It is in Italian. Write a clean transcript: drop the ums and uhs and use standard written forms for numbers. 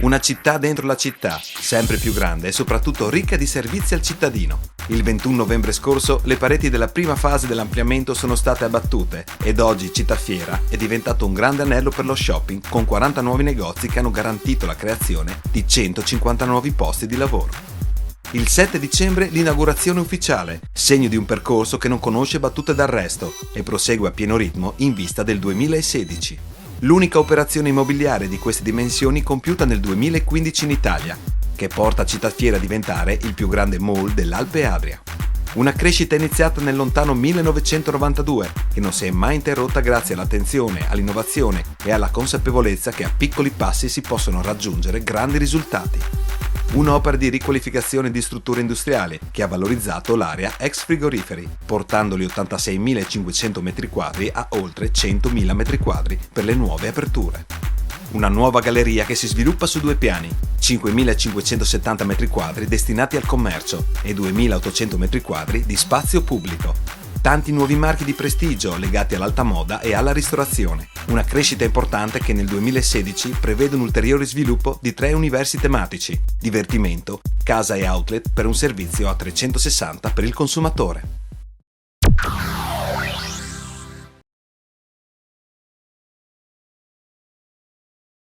Una città dentro la città, sempre più grande e soprattutto ricca di servizi al cittadino. Il 21 novembre scorso le pareti della prima fase dell'ampliamento sono state abbattute ed oggi Città Fiera è diventato un grande anello per lo shopping con 40 nuovi negozi che hanno garantito la creazione di 150 nuovi posti di lavoro. Il 7 dicembre l'inaugurazione ufficiale, segno di un percorso che non conosce battute d'arresto e prosegue a pieno ritmo in vista del 2016. L'unica operazione immobiliare di queste dimensioni compiuta nel 2015 in Italia, che porta Città Fiera a diventare il più grande mall dell'Alpe Adria. Una crescita iniziata nel lontano 1992, che non si è mai interrotta grazie all'attenzione, all'innovazione e alla consapevolezza che a piccoli passi si possono raggiungere grandi risultati. Un'opera di riqualificazione di strutture industriali che ha valorizzato l'area ex frigoriferi, portando gli 86.500 m2 a oltre 100.000 m2 per le nuove aperture. Una nuova galleria che si sviluppa su 2 piani, 5.570 m2 destinati al commercio e 2.800 m2 di spazio pubblico. Tanti nuovi marchi di prestigio legati all'alta moda e alla ristorazione. Una crescita importante che nel 2016 prevede un ulteriore sviluppo di 3 universi tematici, divertimento, casa e outlet per un servizio a 360 per il consumatore.